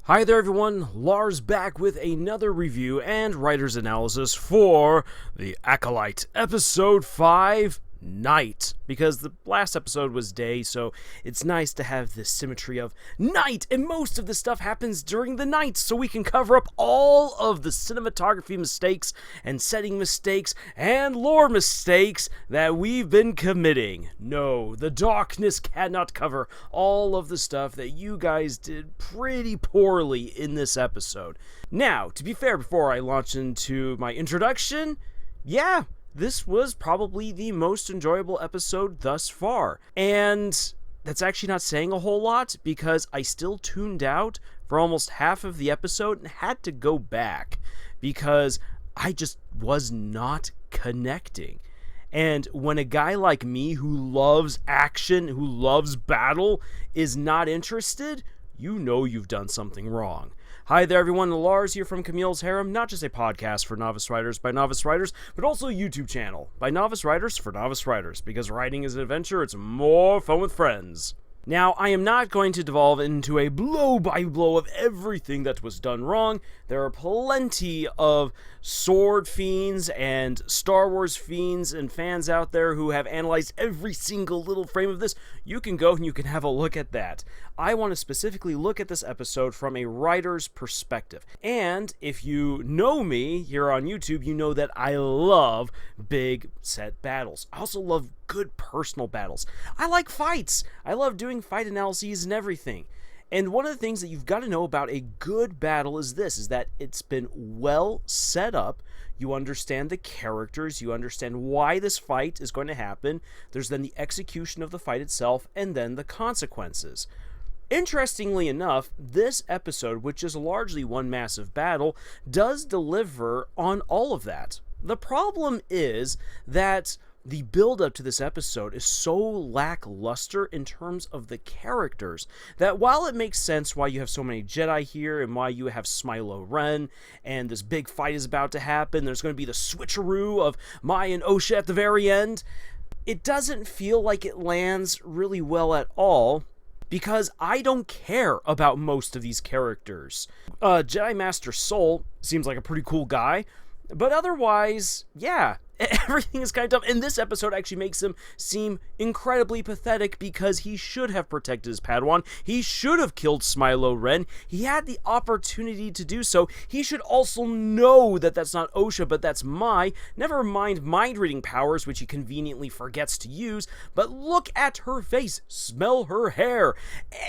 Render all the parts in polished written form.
Hi there everyone, Lars back with another review and writer's analysis for the Acolyte, Episode 5, Night. Because the last episode was day, so it's nice to have this symmetry of night, and most of the stuff happens during the night, so we can cover up all of the cinematography mistakes and setting mistakes and lore mistakes that we've been committing. No, the darkness cannot cover all of the stuff that you guys did pretty poorly in this episode. Now, to be fair, before I launch into my introduction, this was probably the most enjoyable episode thus far. And that's actually not saying a whole lot because I still tuned out for almost half of the episode and had to go back because I just was not connecting. And when a guy like me who loves action, who loves battle, is not interested, you know you've done something wrong. Hi there everyone, Lars here from Camille's Harem, not just a podcast for novice writers by novice writers, but also a YouTube channel by novice writers for novice writers, because writing is an adventure, it's more fun with friends. Now, I am not going to devolve into a blow-by-blow of everything that was done wrong. There are plenty of sword fiends and Star Wars fiends and fans out there who have analyzed every single little frame of this. You can go and you can have a look at that. I want to specifically look at this episode from a writer's perspective. And if you know me here on YouTube, you know that I love big set battles. I also love good personal battles. I like fights. I love doing fight analyses and everything. And one of the things that you've got to know about a good battle is this, is that it's been well set up. You understand the characters, you understand why this fight is going to happen. There's then the execution of the fight itself, and then the consequences. Interestingly enough, this episode, which is largely one massive battle, does deliver on all of that. The problem is that the build-up to this episode is so lackluster in terms of the characters that while it makes sense why you have so many Jedi here and why you have Skylo Ren and this big fight is about to happen, there's going to be the switcheroo of Mai and Osha at the very end, it doesn't feel like it lands really well at all because I don't care about most of these characters. Jedi Master Soul seems like a pretty cool guy, but otherwise, yeah, everything is kind of dumb. And this episode actually makes him seem incredibly pathetic because he should have protected his Padawan. He should have killed Skylo Ren. He had the opportunity to do so. He should also know that that's not Osha, but that's Mai. Never mind mind-reading powers, which he conveniently forgets to use. But look at her face. Smell her hair.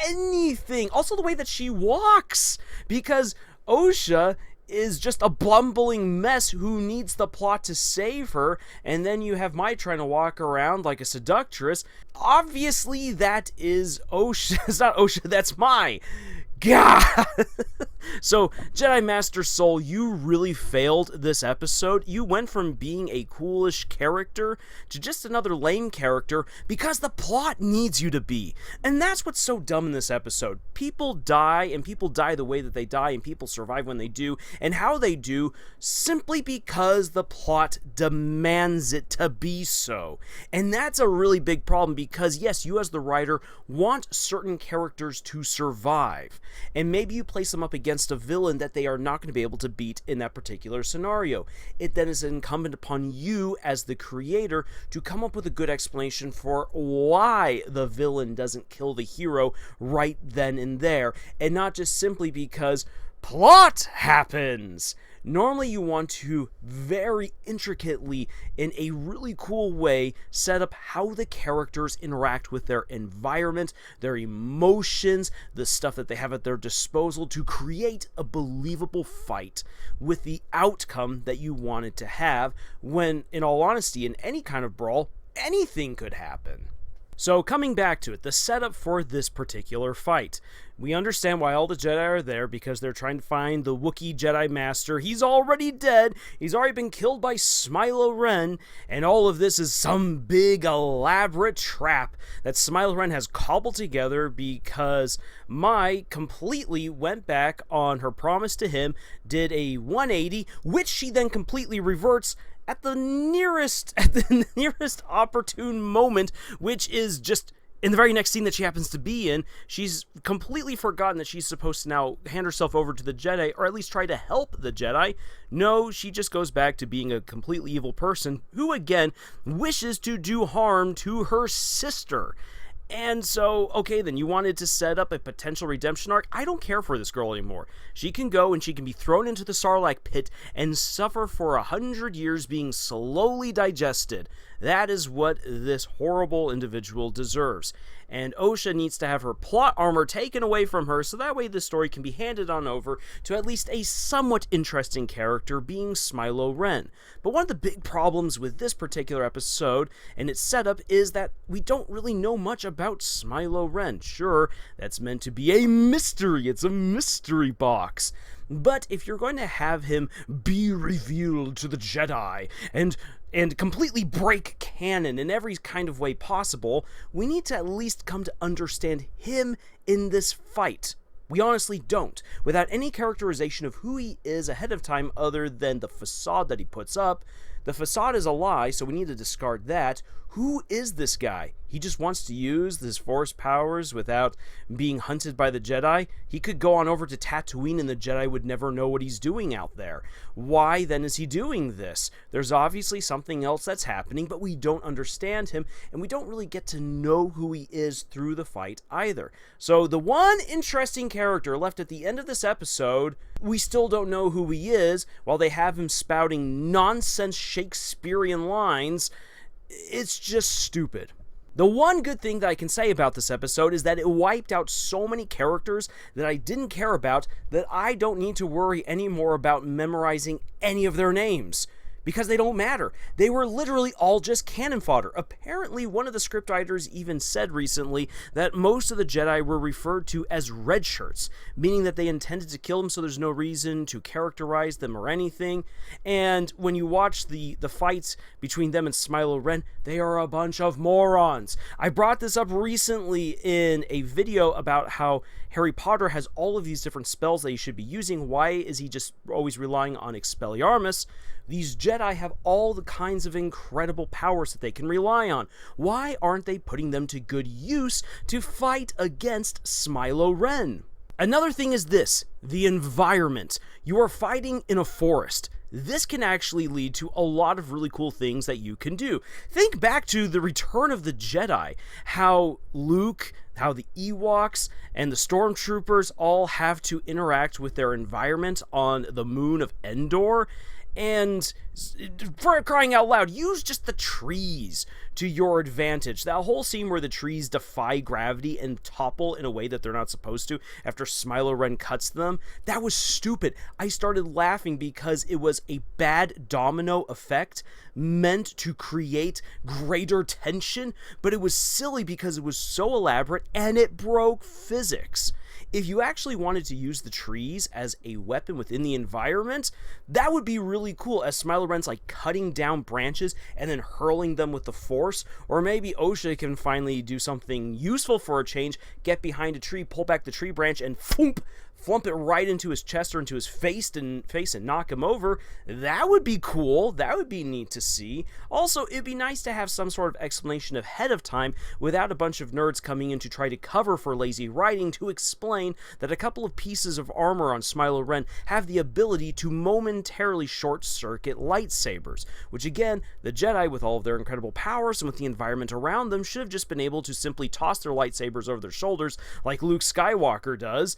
Anything. Also the way that she walks. Because Osha is just a bumbling mess who needs the plot to save her, and then you have Mai trying to walk around like a seductress. Obviously, that is Osha. It's not Osha, that's Mai. God! So, Jedi Master Soul, you really failed this episode. You went from being a coolish character to just another lame character because the plot needs you to be. And that's what's so dumb in this episode. People die, and people die the way that they die, and people survive when they do, and how they do, simply because the plot demands it to be so. And that's a really big problem because, yes, you as the writer want certain characters to survive. And maybe you place them up against a villain that they are not going to be able to beat in that particular scenario. It then is incumbent upon you as the creator to come up with a good explanation for why the villain doesn't kill the hero right then and there, and not just simply because plot happens. Normally you want to very intricately, in a really cool way, set up how the characters interact with their environment, their emotions, the stuff that they have at their disposal to create a believable fight with the outcome that you wanted to have when, in all honesty, in any kind of brawl, anything could happen. So coming back to it, the setup for this particular fight. We understand why all the Jedi are there because they're trying to find the Wookiee Jedi Master. He's already dead. He's already been killed by Skylo Ren. And all of this is some big elaborate trap that Skylo Ren has cobbled together because Mai completely went back on her promise to him, did a 180, which she then completely reverts at the nearest opportune moment, which is just In the very next scene that she happens to be in, she's completely forgotten that she's supposed to now hand herself over to the Jedi, or at least try to help the Jedi. No, she just goes back to being a completely evil person who, again, wishes to do harm to her sister. And so, okay, then you wanted to set up a potential redemption arc. I don't care for this girl anymore. She can go and she can be thrown into the Sarlacc pit and suffer for 100 years being slowly digested. That is what this horrible individual deserves. And Osha needs to have her plot armor taken away from her so that way the story can be handed on over to at least a somewhat interesting character, being Smilo Ren. But one of the big problems with this particular episode and its setup is that we don't really know much about Smilo Ren. Sure, that's meant to be a mystery. It's a mystery box. But if you're going to have him be revealed to the Jedi and completely break canon in every kind of way possible, we need to at least come to understand him in this fight. We honestly don't. Without any characterization of who he is ahead of time other than the facade that he puts up. The facade is a lie, so we need to discard that. Who is this guy? He just wants to use his Force powers without being hunted by the Jedi? He could go on over to Tatooine and the Jedi would never know what he's doing out there. Why then is he doing this? There's obviously something else that's happening, but we don't understand him, and we don't really get to know who he is through the fight either. So the one interesting character left at the end of this episode, we still don't know who he is, while they have him spouting nonsense Shakespearean lines. It's just stupid. The one good thing that I can say about this episode is that it wiped out so many characters that I didn't care about that I don't need to worry anymore about memorizing any of their names. Because they don't matter. They were literally all just cannon fodder. Apparently, one of the scriptwriters even said recently that most of the Jedi were referred to as red shirts, meaning that they intended to kill them so there's no reason to characterize them or anything. And when you watch the fights between them and Smilo Ren, they are a bunch of morons. I brought this up recently in a video about how Harry Potter has all of these different spells that he should be using. Why is he just always relying on Expelliarmus? These Jedi have all the kinds of incredible powers that they can rely on. Why aren't they putting them to good use to fight against Smilo Ren? Another thing is this, the environment. You are fighting in a forest. This can actually lead to a lot of really cool things that you can do. Think back to the Return of the Jedi, how Luke, how the Ewoks, and the Stormtroopers all have to interact with their environment on the moon of Endor. And for crying out loud, use just the trees to your advantage. That whole scene where the trees defy gravity and topple in a way that they're not supposed to after Smilo Ren cuts them, that was stupid. I started laughing because it was a bad domino effect meant to create greater tension, but it was silly because it was so elaborate and it broke physics. If you actually wanted to use the trees as a weapon within the environment, that would be really cool, as Smilo Ren's like cutting down branches and then hurling them with the Force. Or maybe Osha can finally do something useful for a change, get behind a tree, pull back the tree branch, and flump it right into his chest or into his face and knock him over. That would be cool. That would be neat to see. Also, it'd be nice to have some sort of explanation ahead of time without a bunch of nerds coming in to try to cover for lazy writing to explain that a couple of pieces of armor on Smilo Ren have the ability to momentarily short-circuit lightsabers, which again, the Jedi with all of their incredible powers and with the environment around them should have just been able to simply toss their lightsabers over their shoulders like Luke Skywalker does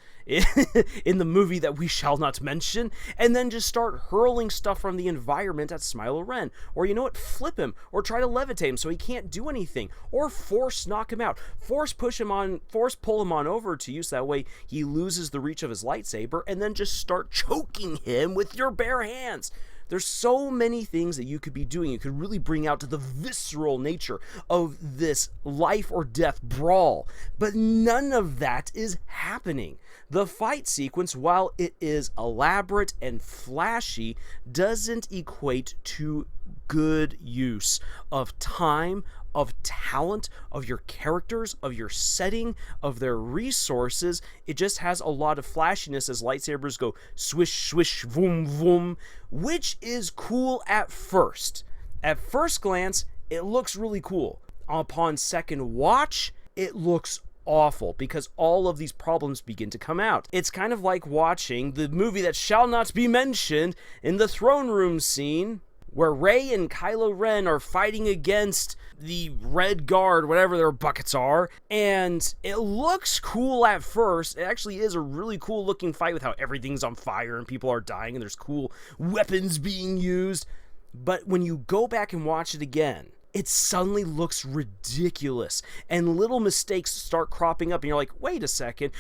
in the movie that we shall not mention, and then just start hurling stuff from the environment at Smilo Ren. Or you know what, flip him, or try to levitate him so he can't do anything, or force knock him out, force pull him on over to you so that way he loses the reach of his lightsaber, and then just start choking him with your bare hands. There's so many things that you could be doing. You could really bring out to the visceral nature of this life or death brawl, but none of that is happening. The fight sequence, while it is elaborate and flashy, doesn't equate to good use of time, of talent, of your characters, of your setting, of their resources. It just has a lot of flashiness as lightsabers go swish, swish, voom, voom, which is cool at first. At first glance, it looks really cool. Upon second watch, it looks awful because all of these problems begin to come out. It's kind of like watching the movie that shall not be mentioned in the throne room scene where Rey and Kylo Ren are fighting against the Red Guard, whatever their buckets are, and it looks cool at first. It actually is a really cool looking fight with how everything's on fire and people are dying and there's cool weapons being used. But when you go back and watch it again, it suddenly looks ridiculous, and little mistakes start cropping up, and you're like, wait a second,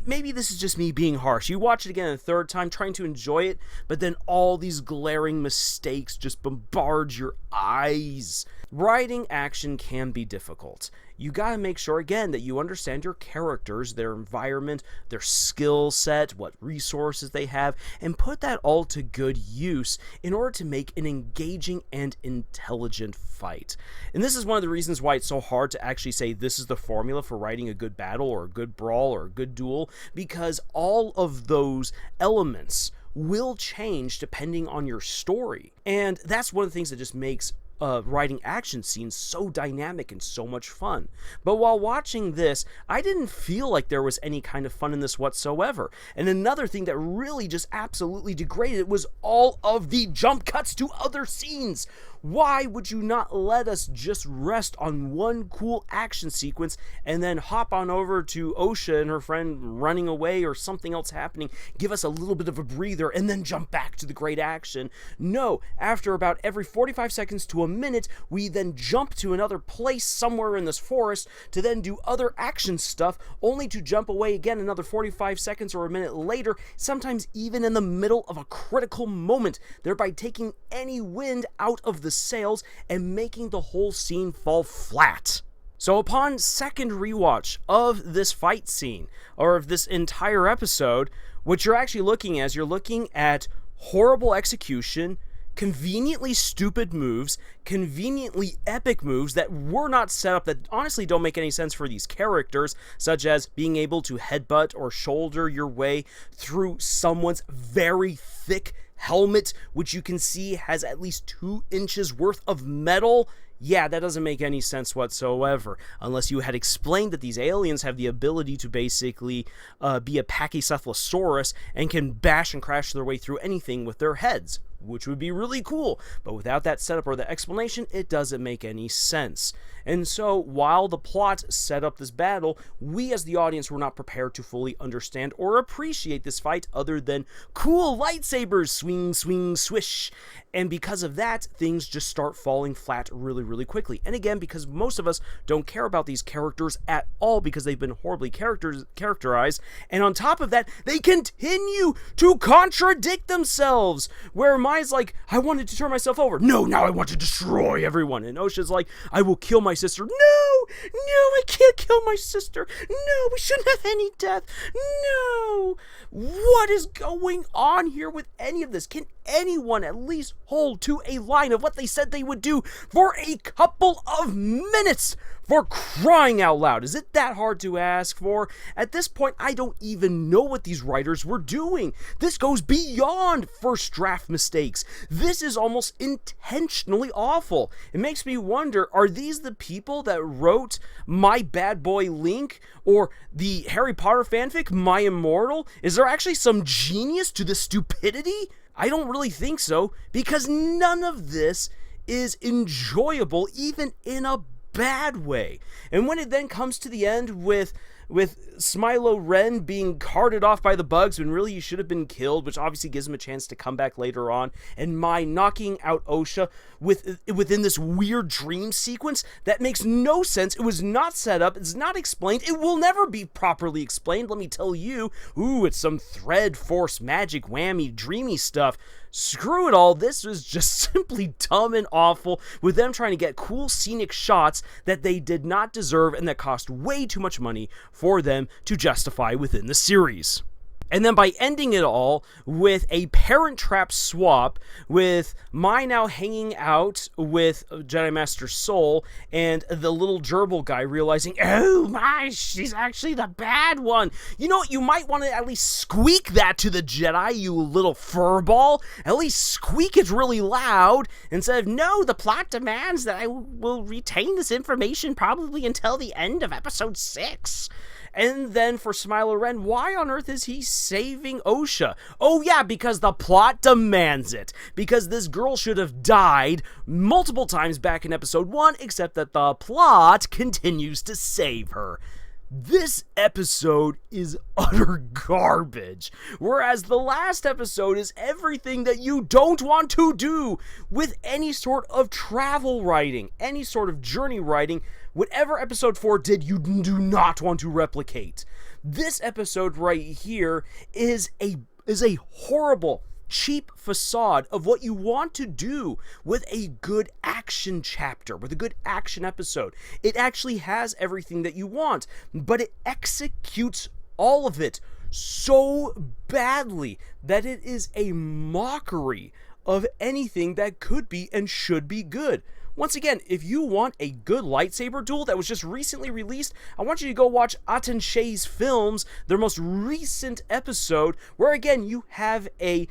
maybe this is just me being harsh. You watch it again a third time, trying to enjoy it, but then all these glaring mistakes just bombard your eyes. Writing action can be difficult. You gotta make sure, again, that you understand your characters, their environment, their skill set, what resources they have, and put that all to good use in order to make an engaging and intelligent fight. And this is one of the reasons why it's so hard to actually say this is the formula for writing a good battle or a good brawl or a good duel, because all of those elements will change depending on your story. And that's one of the things that just makes writing action scenes so dynamic and so much fun. But while watching this, I didn't feel like there was any kind of fun in this whatsoever. And another thing that really just absolutely degraded it was all of the jump cuts to other scenes. Why would you not let us just rest on one cool action sequence and then hop on over to Osha and her friend running away or something else happening, give us a little bit of a breather, and then jump back to the great action? No, after about every 45 seconds to a minute, we then jump to another place somewhere in this forest to then do other action stuff, only to jump away again another 45 seconds or a minute later, sometimes even in the middle of a critical moment, thereby taking any wind out of the sails and making the whole scene fall flat. So upon second rewatch of this fight scene, or of this entire episode, what you're actually looking at is you're looking at horrible execution, conveniently stupid moves, conveniently epic moves that were not set up, that honestly don't make any sense for these characters, such as being able to headbutt or shoulder your way through someone's very thick helmet, which you can see has at least 2 inches worth of metal. Yeah, that doesn't make any sense whatsoever, unless you had explained that these aliens have the ability to basically be a Pachycephalosaurus and can bash and crash their way through anything with their heads, which would be really cool. But without that setup or the explanation, it doesn't make any sense. And so, while the plot set up this battle, we as the audience were not prepared to fully understand or appreciate this fight other than cool lightsabers, swing, swing, swish. And because of that, things just start falling flat really, really quickly. And again, because most of us don't care about these characters at all because they've been horribly characterized, and on top of that, they continue to contradict themselves, where Mai's like, I wanted to turn myself over. No, now I want to destroy everyone. And Osha's like, I will kill my sister. No, I can't kill my sister. No, we shouldn't have any death. No. What is going on here with any of this? Can anyone at least hold to a line of what they said they would do for a couple of minutes? For crying out loud, is it that hard to ask for? At this point, I don't even know what these writers were doing. This goes beyond first draft mistakes. This is almost intentionally awful. It makes me wonder, are these the people that wrote My Bad Boy Link or the Harry Potter fanfic My Immortal? Is there actually some genius to this stupidity? I don't really think so, because none of this is enjoyable, even in a bad way. And when it then comes to the end with Smilo Ren being carted off by the bugs when really he should have been killed, which obviously gives him a chance to come back later on, and Mai knocking out Osha within this weird dream sequence that makes no sense. It was not set up, it's not explained, it will never be properly explained, let me tell you. Ooh, it's some thread force magic whammy dreamy stuff. Screw it all, this was just simply dumb and awful, with them trying to get cool scenic shots that they did not deserve and that cost way too much money for them to justify within the series. And then by ending it all with a Parent Trap swap, with Mai now hanging out with Jedi Master Soul, and the little gerbil guy realizing, oh my, she's actually the bad one. You know what, you might want to at least squeak that to the Jedi, you little furball. At least squeak it really loud, instead of, no, the plot demands that I will retain this information probably until the end of episode 6. And then for Smiler Ren, why on earth is he saving Osha? Oh yeah, because the plot demands it. Because this girl should have died multiple times back in episode 1, except that the plot continues to save her. This episode is utter garbage, whereas the last episode is everything that you don't want to do with any sort of travel writing, any sort of journey writing. Whatever episode 4 did, you do not want to replicate. This episode right here is a horrible, cheap facade of what you want to do with a good action chapter, with a good action episode. It actually has everything that you want, but it executes all of it so badly that it is a mockery of anything that could be and should be good. Once again, if you want a good lightsaber duel that was just recently released, I want you to go watch Aten Shay's Films, their most recent episode, where again you have an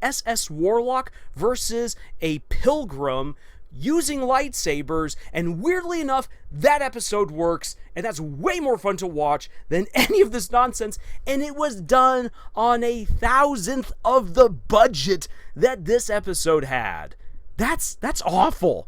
SS Warlock versus a Pilgrim using lightsabers, and weirdly enough, that episode works, and that's way more fun to watch than any of this nonsense, and it was done on 1,000th of the budget that this episode had. That's awful.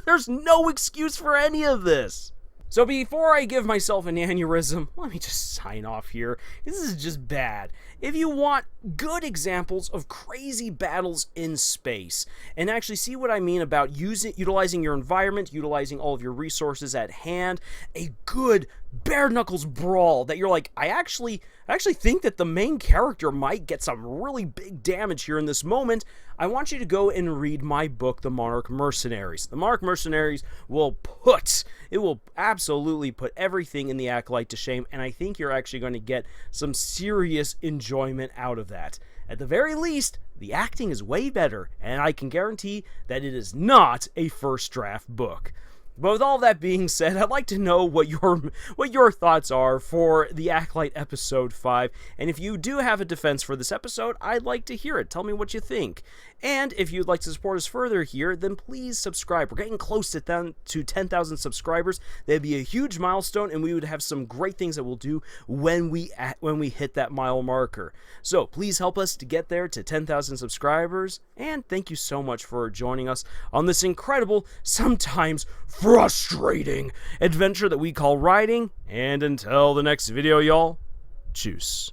There's no excuse for any of this. So before I give myself an aneurysm, let me just sign off here. This is just bad. If you want good examples of crazy battles in space, and actually see what I mean about utilizing your environment, utilizing all of your resources at hand, a good bare knuckles brawl that you're like, I actually think that the main character might get some really big damage here in this moment, I want you to go and read my book, The Monarch Mercenaries. The Monarch Mercenaries will absolutely put everything in the Acolyte to shame, and I think you're actually going to get some serious enjoyment out of that. At the very least, the acting is way better, and I can guarantee that it is not a first draft book. But with all that being said, I'd like to know what your thoughts are for the Acolyte episode 5, and if you do have a defense for this episode, I'd like to hear it. Tell me what you think. And if you'd like to support us further here, then please subscribe. We're getting close to 10,000 subscribers. That'd be a huge milestone, and we would have some great things that we'll do when we hit that mile marker. So please help us to get there to 10,000 subscribers, and thank you so much for joining us on this incredible, sometimes frustrating adventure that we call writing. And until the next video, y'all, tschüss.